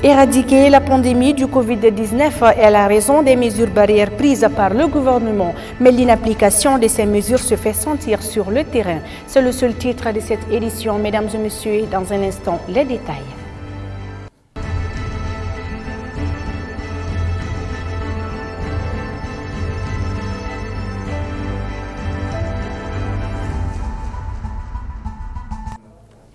Éradiquer la pandémie du Covid-19 est la raison des mesures barrières prises par le gouvernement, mais l'inapplication de ces mesures se fait sentir sur le terrain. C'est le seul titre de cette édition, mesdames et messieurs. Dans un instant, les détails.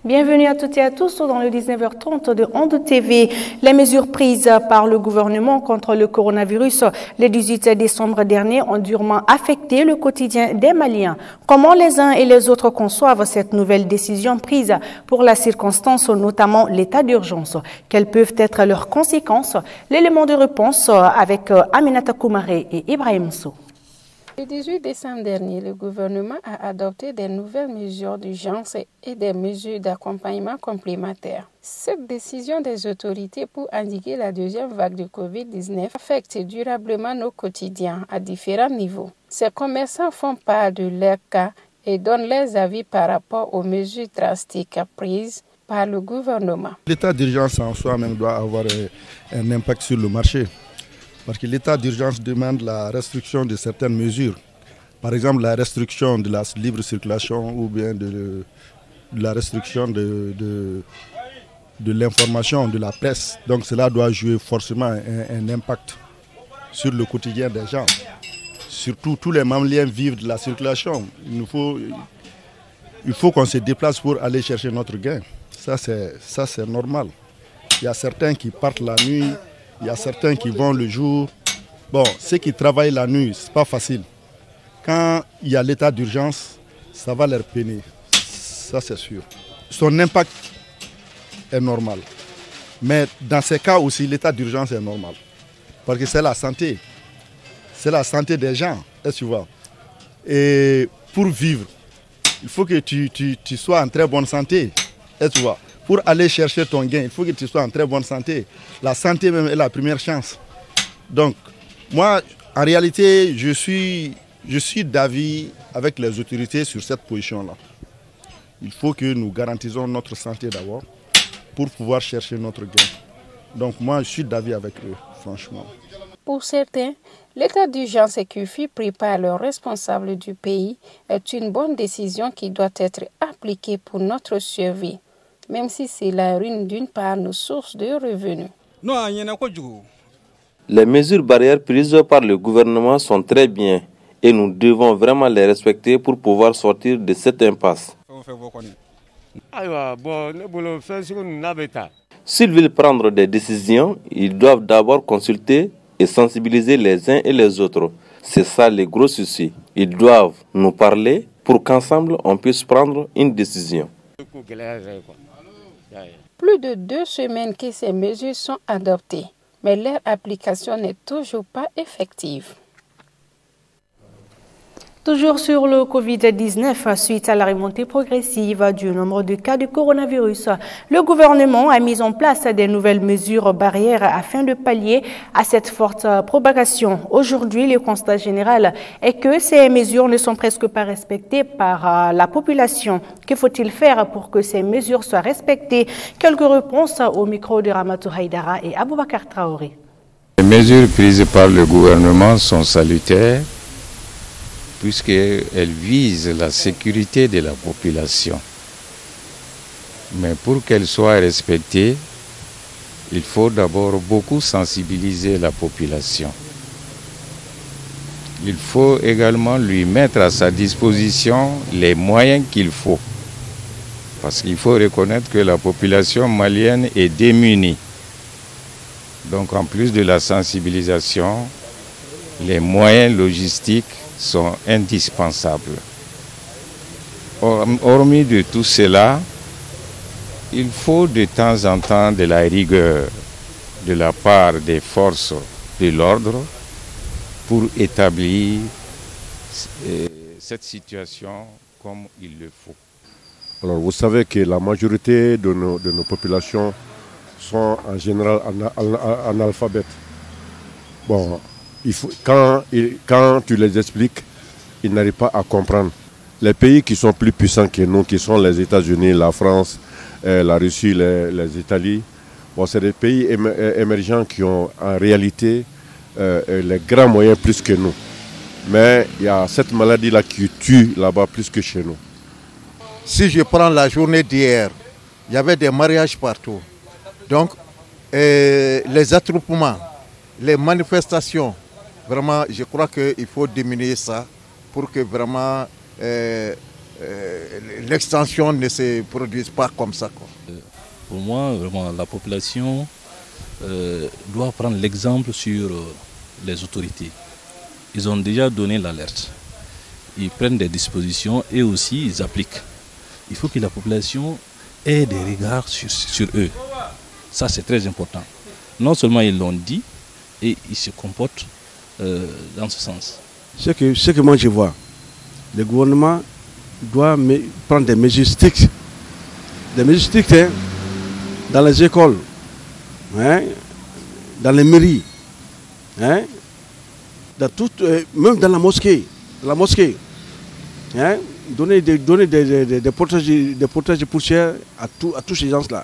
Bienvenue à toutes et à tous dans le 19h30 de Onde TV. Les mesures prises par le gouvernement contre le coronavirus le 18 décembre dernier ont durement affecté le quotidien des Maliens. Comment les uns et les autres conçoivent cette nouvelle décision prise pour la circonstance, notamment l'état d'urgence? Quelles peuvent être leurs conséquences? L'élément de réponse avec Aminata Koumaré et Ibrahim Sow. Le 18 décembre dernier, le gouvernement a adopté des nouvelles mesures d'urgence et des mesures d'accompagnement complémentaires. Cette décision des autorités pour endiguer la deuxième vague de Covid-19 affecte durablement nos quotidiens à différents niveaux. Ces commerçants font part de leur cas et donnent leurs avis par rapport aux mesures drastiques prises par le gouvernement. L'état d'urgence en soi-même doit avoir un impact sur le marché. Parce que l'état d'urgence demande la restriction de certaines mesures. Par exemple, la restriction de la libre circulation ou bien de la restriction de l'information, de la presse. Donc cela doit jouer forcément un impact sur le quotidien des gens. Surtout, tous les Maliens vivent de la circulation. Il faut qu'on se déplace pour aller chercher notre gain. Ça, c'est normal. Il y a certains qui partent la nuit. Il y a certains qui vont le jour. Bon, ceux qui travaillent la nuit, ce n'est pas facile. Quand il y a l'état d'urgence, ça va leur peiner. Ça, c'est sûr. Son impact est normal. Mais dans ces cas aussi, l'état d'urgence est normal. Parce que c'est la santé. C'est la santé des gens, est-ce que tu vois? Et pour vivre, il faut que tu sois en très bonne santé, est-ce que tu vois? Pour aller chercher ton gain, il faut que tu sois en très bonne santé. La santé même est la première chance. Donc, moi, en réalité, je suis d'avis avec les autorités sur cette position-là. Il faut que nous garantissions notre santé d'abord pour pouvoir chercher notre gain. Donc, moi, je suis d'avis avec eux, franchement. Pour certains, l'état d'urgence qui fut pris par le responsable du pays est une bonne décision qui doit être appliquée pour notre survie, même si cela ruine d'une part nos sources de revenus. Les mesures barrières prises par le gouvernement sont très bien et nous devons vraiment les respecter pour pouvoir sortir de cette impasse. S'ils veulent prendre des décisions, ils doivent d'abord consulter et sensibiliser les uns et les autres. C'est ça le gros souci. Ils doivent nous parler pour qu'ensemble on puisse prendre une décision. Plus de 2 semaines que ces mesures sont adoptées, mais leur application n'est toujours pas effective. Toujours sur le Covid-19, suite à la remontée progressive du nombre de cas de coronavirus, le gouvernement a mis en place des nouvelles mesures barrières afin de pallier à cette forte propagation. Aujourd'hui, le constat général est que ces mesures ne sont presque pas respectées par la population. Que faut-il faire pour que ces mesures soient respectées? Quelques réponses au micro de Ramatou Haïdara et Aboubakar Traoré. Les mesures prises par le gouvernement sont salutaires, puisqu'elle vise la sécurité de la population. Mais pour qu'elle soit respectée, il faut d'abord beaucoup sensibiliser la population. Il faut également lui mettre à sa disposition les moyens qu'il faut. Parce qu'il faut reconnaître que la population malienne est démunie. Donc en plus de la sensibilisation, les moyens logistiques sont indispensables. Hormis de tout cela, il faut de temps en temps de la rigueur de la part des forces de l'ordre pour établir cette situation comme il le faut. Alors vous savez que la majorité de nos populations sont en général analphabètes. Bon, quand tu les expliques, ils n'arrivent pas à comprendre. Les pays qui sont plus puissants que nous, qui sont les États-Unis, la France, la Russie, les Italies, Bon, c'est des pays émergents qui ont en réalité les grands moyens plus que nous. Mais il y a cette maladie-là qui tue là-bas plus que chez nous. Si je prends la journée d'hier, il y avait des mariages partout. Donc, les attroupements, les manifestations, vraiment, je crois qu'il faut diminuer ça pour que vraiment l'extension ne se produise pas comme ça, quoi. Pour moi, vraiment, la population doit prendre l'exemple sur les autorités. Ils ont déjà donné l'alerte. Ils prennent des dispositions et aussi ils appliquent. Il faut que la population ait des regards sur eux. Ça, c'est très important. Non seulement ils l'ont dit, et ils se comportent dans ce sens. Ce que moi je vois, le gouvernement doit prendre des mesures strictes. Des mesures strictes dans les écoles, dans les mairies, même dans la mosquée. Donner des protèges de poussière à tous ces gens-là.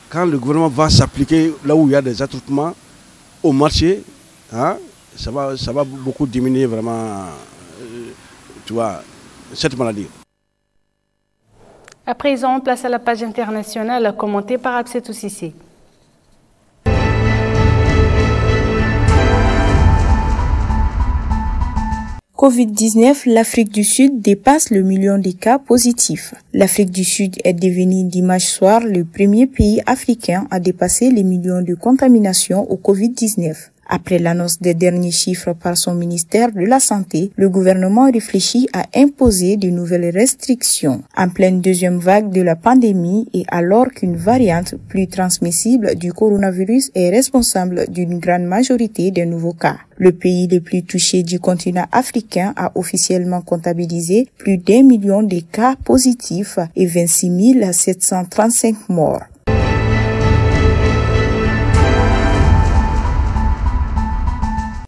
Quand le gouvernement va s'appliquer là où il y a des attroupements au marché, ça va beaucoup diminuer vraiment cette maladie. À présent, place à la page internationale commentée par Absetou Sissé. Covid-19, l'Afrique du Sud dépasse le million de cas positifs. L'Afrique du Sud est devenue dimanche soir le premier pays africain à dépasser les millions de contaminations au Covid-19. Après l'annonce des derniers chiffres par son ministère de la Santé, le gouvernement réfléchit à imposer de nouvelles restrictions. En pleine deuxième vague de la pandémie et alors qu'une variante plus transmissible du coronavirus est responsable d'une grande majorité des nouveaux cas. Le pays le plus touché du continent africain a officiellement comptabilisé plus d'1 million de cas positifs et 26 735 morts.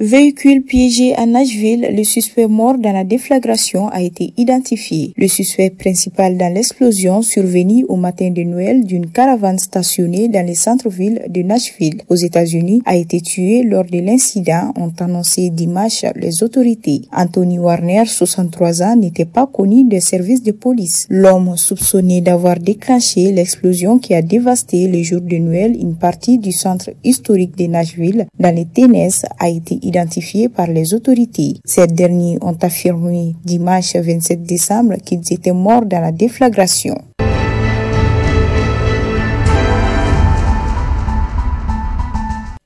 Véhicule piégé à Nashville, le suspect mort dans la déflagration a été identifié. Le suspect principal dans l'explosion survenue au matin de Noël d'une caravane stationnée dans le centre-ville de Nashville, aux États-Unis, a été tué lors de l'incident, ont annoncé dimanche les autorités. Anthony Warner, 63 ans, n'était pas connu des services de police. L'homme soupçonné d'avoir déclenché l'explosion qui a dévasté le jour de Noël une partie du centre historique de Nashville, dans le Tennessee, a été identifiés par les autorités. Ces derniers ont affirmé dimanche 27 décembre qu'ils étaient morts dans la déflagration.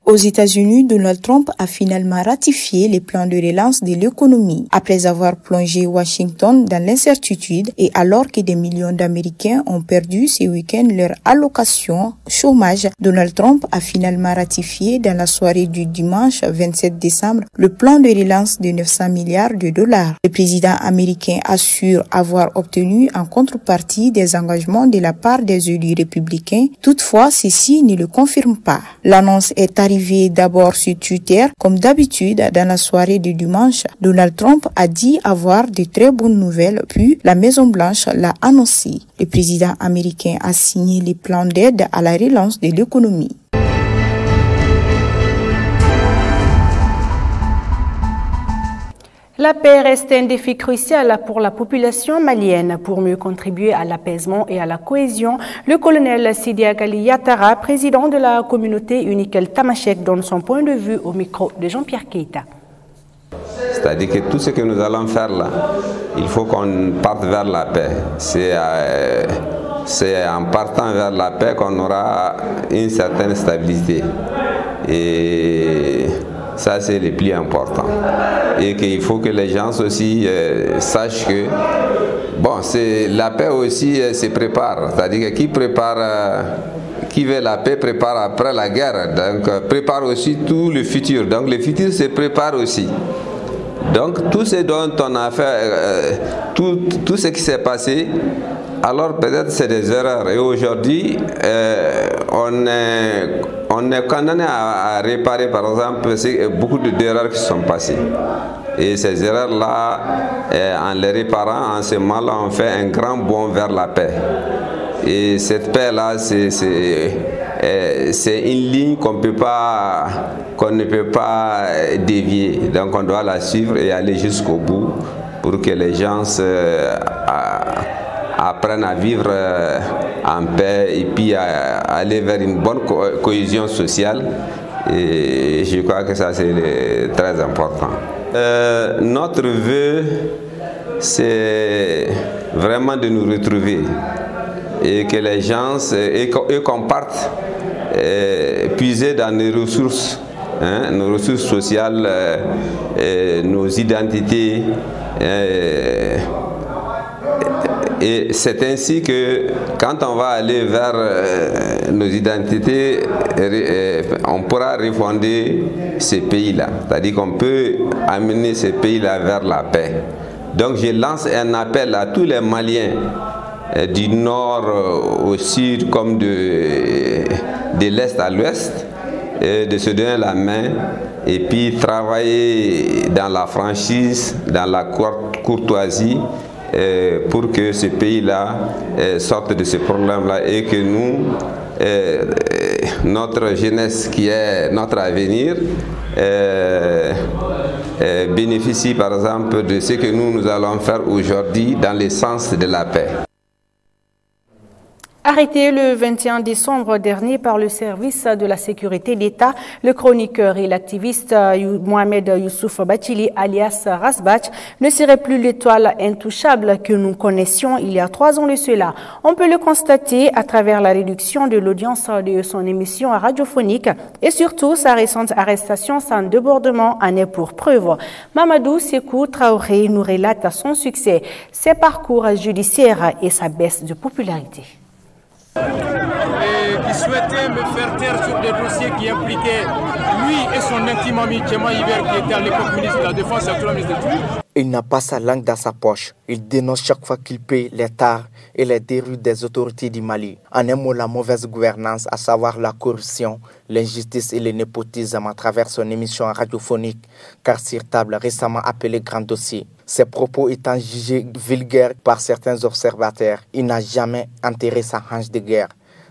Aux États-Unis, Donald Trump a finalement ratifié les plans de relance de l'économie. Après avoir plongé Washington dans l'incertitude et alors que des millions d'Américains ont perdu ce week-end leur allocation chômage, Donald Trump a finalement ratifié dans la soirée du dimanche 27 décembre le plan de relance de 900 milliards de dollars. Le président américain assure avoir obtenu en contrepartie des engagements de la part des élus républicains. Toutefois, ceci ne le confirme pas. L'annonce est arrivée d'abord sur Twitter, comme d'habitude dans la soirée du dimanche. Donald Trump a dit avoir de très bonnes nouvelles, puis la Maison-Blanche l'a annoncé. Le président américain a signé les plans d'aide à la relance de l'économie. La paix reste un défi crucial pour la population malienne. Pour mieux contribuer à l'apaisement et à la cohésion, le colonel Sidi Agali Yatara, président de la communauté unique Tamashek, donne son point de vue au micro de Jean-Pierre Keita. C'est-à-dire que tout ce que nous allons faire là, il faut qu'on parte vers la paix. C'est en partant vers la paix qu'on aura une certaine stabilité. Et ça, c'est le plus important. Et qu'il faut que les gens aussi sachent que bon, la paix aussi se prépare. C'est-à-dire que qui veut la paix prépare après la guerre. Donc, prépare aussi tout le futur. Donc, le futur se prépare aussi. Donc, tout ce dont on a fait, tout ce qui s'est passé, alors peut-être c'est des erreurs. Et aujourd'hui, on est condamné à réparer, par exemple, beaucoup d'erreurs qui sont passées. Et ces erreurs-là, en les réparant, en ce moment-là, on fait un grand bond vers la paix. Et cette paix-là, c'est une ligne qu'on ne peut pas dévier. Donc on doit la suivre et aller jusqu'au bout pour que les gens apprennent à vivre en paix et puis à aller vers une bonne cohésion sociale. Et je crois que ça c'est très important. Notre vœu, c'est vraiment de nous retrouver et que les gens, et qu'on parte puiser dans nos ressources sociales, nos identités. Et c'est ainsi que quand on va aller vers nos identités, on pourra refonder ces pays-là. C'est-à-dire qu'on peut amener ces pays-là vers la paix. Donc je lance un appel à tous les Maliens du nord au sud comme de l'est à l'ouest, de se donner la main et puis travailler dans la franchise, dans la courtoisie, pour que ce pays-là sorte de ce problème-là et que nous, notre jeunesse qui est notre avenir, bénéficie par exemple de ce que nous allons faire aujourd'hui dans le sens de la paix. Arrêté le 21 décembre dernier par le service de la sécurité d'État, le chroniqueur et l'activiste Mohamed Youssouf Bathily alias Razbach ne serait plus l'étoile intouchable que nous connaissions il y a 3 ans de cela. On peut le constater à travers la réduction de l'audience de son émission radiophonique et surtout sa récente arrestation sans débordement en est pour preuve. Mamadou Sékou Traoré nous relate son succès, ses parcours judiciaires et sa baisse de popularité. Et qui souhaitait me faire taire sur des dossiers qui impliquaient lui et son intime ami Tchéma Hiver, qui était à l'époque ministre de la Défense et actuellement ministre de tout. Il n'a pas sa langue dans sa poche. Il dénonce chaque fois qu'il paie les tares et les dérives des autorités du Mali. En un mot, la mauvaise gouvernance, à savoir la corruption, l'injustice et le népotisme à travers son émission radiophonique Carte sur table, récemment appelée Grand Dossier. Ses propos étant jugés vulgaires par certains observateurs, il n'a jamais enterré sa hanche de guerre.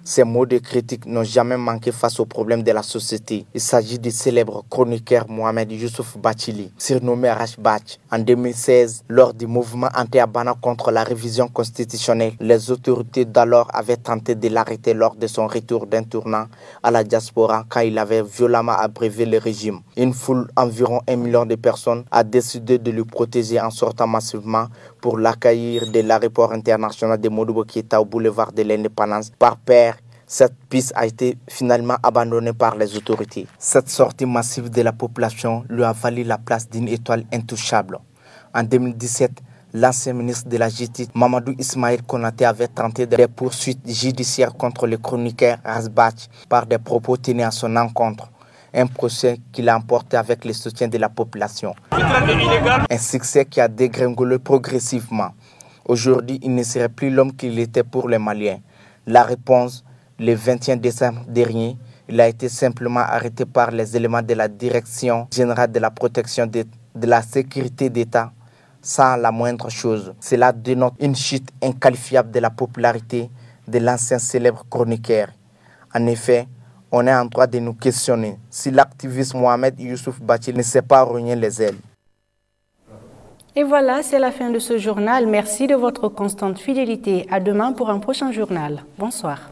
Ces mots de critique n'ont jamais manqué face aux problèmes de la société. Il s'agit du célèbre chroniqueur Mohamed Youssouf Bathily, surnommé Razbach. En 2016, lors du mouvement anti-Abana contre la révision constitutionnelle, les autorités d'alors avaient tenté de l'arrêter lors de son retour d'un tournant à la diaspora quand il avait violemment abrévé le régime. Une foule environ 1 million de personnes a décidé de le protéger en sortant massivement pour l'accueillir de l'aéroport international de Modibo Keïta au boulevard de l'Indépendance par père. Cette piste a été finalement abandonnée par les autorités. Cette sortie massive de la population lui a valu la place d'une étoile intouchable. En 2017, l'ancien ministre de la Justice, Mamadou Ismaïl Konaté, avait tenté des poursuites judiciaires contre le chroniqueur Razbach par des propos tenus à son encontre. Un procès qu'il a emporté avec le soutien de la population. Un succès qui a dégringolé progressivement. Aujourd'hui, il ne serait plus l'homme qu'il était pour les Maliens. La réponse, le 21 décembre dernier, il a été simplement arrêté par les éléments de la Direction générale de la protection de la sécurité d'État sans la moindre chose. Cela dénote une chute inqualifiable de la popularité de l'ancien célèbre chroniqueur. En effet, on est en droit de nous questionner si l'activiste Mohamed Youssouf Bathily ne s'est pas rogné les ailes. Et voilà, c'est la fin de ce journal. Merci de votre constante fidélité. À demain pour un prochain journal. Bonsoir.